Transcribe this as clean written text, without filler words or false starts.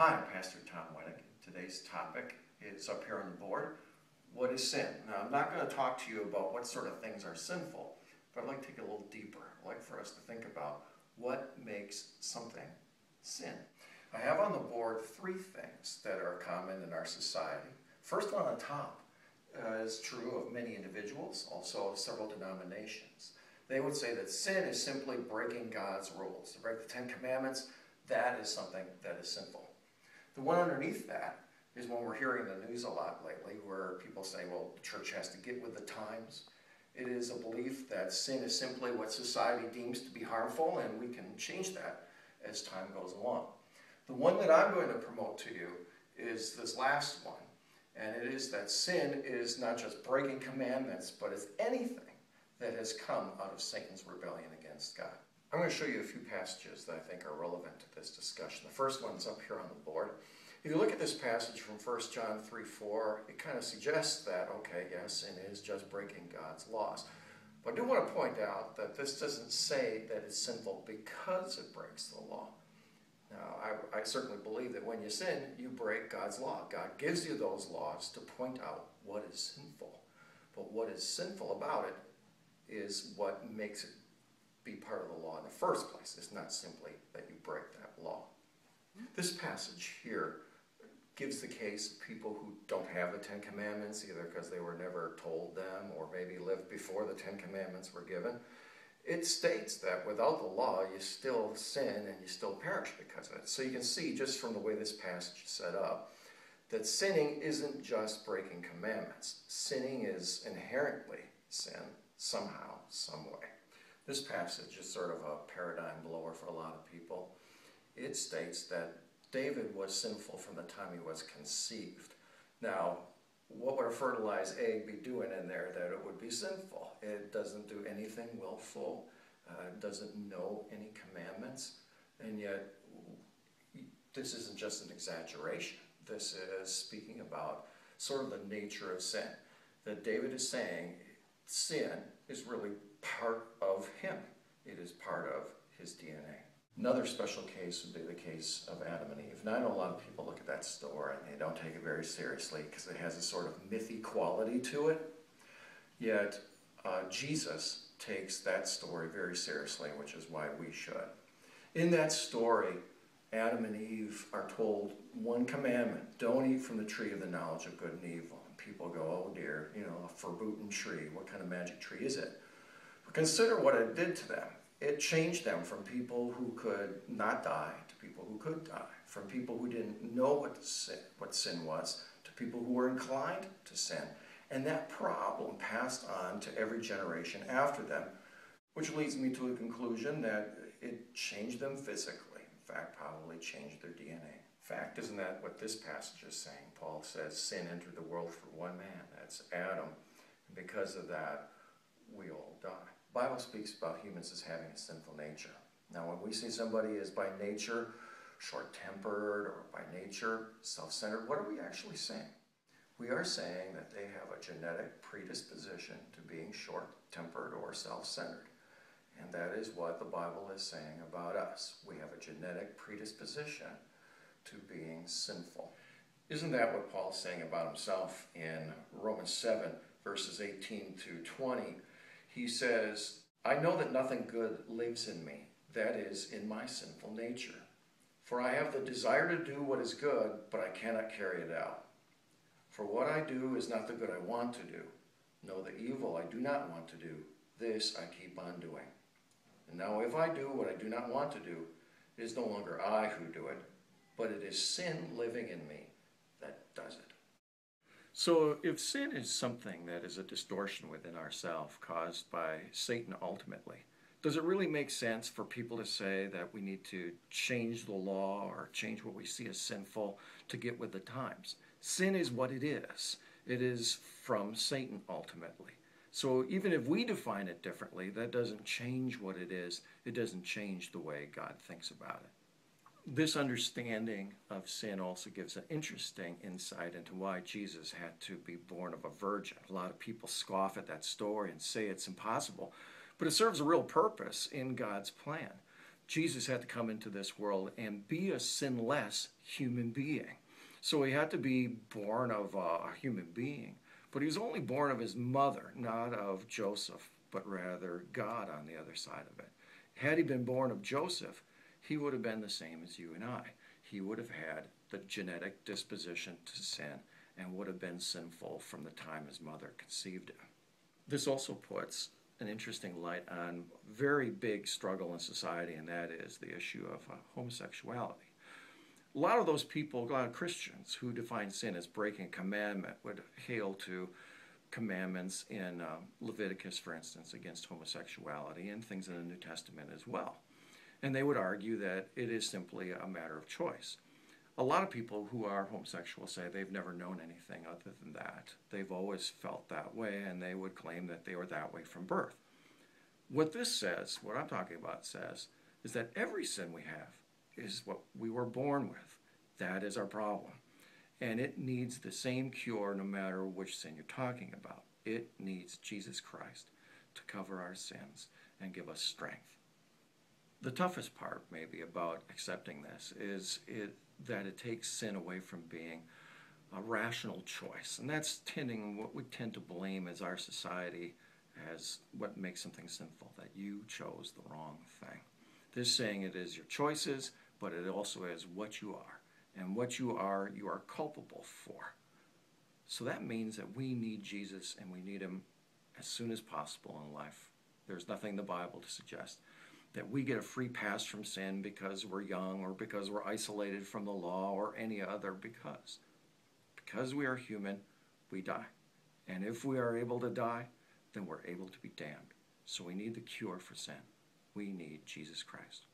Hi, I'm Pastor Tom Winnick. Today's topic is up here on the board. What is sin? Now, I'm not going to talk to you about what sort of things are sinful, but I'd like to take it a little deeper. I'd like for us to think about what makes something sin. I have on the board three things that are common in our society. First one on top is true of many individuals, also of several denominations. They would say that sin is simply breaking God's rules. To break the Ten Commandments, that is something that is sinful. The one underneath that is when we're hearing the news a lot lately where people say, well, the church has to get with the times. It is a belief that sin is simply what society deems to be harmful, and we can change that as time goes along. The one that I'm going to promote to you is this last one, and it is that sin is not just breaking commandments, but it's anything that has come out of Satan's rebellion against God. I'm going to show you a few passages that I think are relevant to this discussion. The first one's up here on the board. If you look at this passage from 1 John 3:4, it kind of suggests that, okay, yes, sin is just breaking God's laws. But I do want to point out that this doesn't say that it's sinful because it breaks the law. Now, I certainly believe that when you sin, you break God's law. God gives you those laws to point out what is sinful. But what is sinful about it is what makes it be part of the law in the first place. It's not simply that you break that law. This passage here gives the case of people who don't have the Ten Commandments, either because they were never told them or maybe lived before the Ten Commandments were given. It states that without the law, you still sin and you still perish because of it. So you can see just from the way this passage is set up that sinning isn't just breaking commandments. Sinning is inherently sin somehow, some way. This passage is sort of a paradigm blower for a lot of people. It states that David was sinful from the time he was conceived. Now, what would a fertilized egg be doing in there that it would be sinful? It doesn't do anything willful. It doesn't know any commandments. And yet, this isn't just an exaggeration. This is speaking about sort of the nature of sin. That David is saying sin is really part of him. It is part of his DNA. Another special case would be the case of Adam and Eve. Now, I know a lot of people look at that story and they don't take it very seriously because it has a sort of mythy quality to it. Yet, Jesus takes that story very seriously, which is why we should. In that story, Adam and Eve are told one commandment: don't eat from the tree of the knowledge of good and evil. And people go, oh dear, a forbidden tree. What kind of magic tree is it? But consider what it did to them. It changed them from people who could not die to people who could die, from people who didn't know what sin was to people who were inclined to sin. And that problem passed on to every generation after them, which leads me to a conclusion that it changed them physically. In fact, probably changed their DNA. In fact, isn't that what this passage is saying? Paul says sin entered the world through one man, that's Adam, and because of that, we all die. The Bible speaks about humans as having a sinful nature. Now, when we say somebody is by nature short-tempered or by nature self-centered, what are we actually saying? We are saying that they have a genetic predisposition to being short-tempered or self-centered. And that is what the Bible is saying about us. We have a genetic predisposition to being sinful. Isn't that what Paul's saying about himself in Romans 7, verses 18 to 20? He says, I know that nothing good lives in me, that is, in my sinful nature. For I have the desire to do what is good, but I cannot carry it out. For what I do is not the good I want to do. No, the evil I do not want to do, this I keep on doing. And now if I do what I do not want to do, it is no longer I who do it, but it is sin living in me that does it. So if sin is something that is a distortion within ourselves caused by Satan ultimately, does it really make sense for people to say that we need to change the law or change what we see as sinful to get with the times? Sin is what it is. It is from Satan ultimately. So even if we define it differently, that doesn't change what it is. It doesn't change the way God thinks about it. This understanding of sin also gives an interesting insight into why Jesus had to be born of a virgin. A lot of people scoff at that story and say it's impossible, but it serves a real purpose in God's plan. Jesus had to come into this world and be a sinless human being. So he had to be born of a human being. But he was only born of his mother, not of Joseph, but rather God on the other side of it. Had he been born of Joseph, he would have been the same as you and I. He would have had the genetic disposition to sin and would have been sinful from the time his mother conceived him. This also puts an interesting light on a very big struggle in society, and that is the issue of homosexuality. A lot of those people, a lot of Christians who define sin as breaking a commandment would hail to commandments in Leviticus, for instance, against homosexuality and things in the New Testament as well. And they would argue that it is simply a matter of choice. A lot of people who are homosexual say they've never known anything other than that. They've always felt that way, and they would claim that they were that way from birth. What this says, what I'm talking about says, is that every sin we have is what we were born with. That is our problem. And it needs the same cure no matter which sin you're talking about. It needs Jesus Christ to cover our sins and give us strength. The toughest part, maybe, about accepting this is that it takes sin away from being a rational choice. And that's what we tend to blame as our society as what makes something sinful, that you chose the wrong thing. This saying it is your choices, but it also is what you are. And what you are culpable for. So that means that we need Jesus, and we need him as soon as possible in life. There's nothing in the Bible to suggest that we get a free pass from sin because we're young or because we're isolated from the law or any other because. Because we are human, we die. And if we are able to die, then we're able to be damned. So we need the cure for sin. We need Jesus Christ.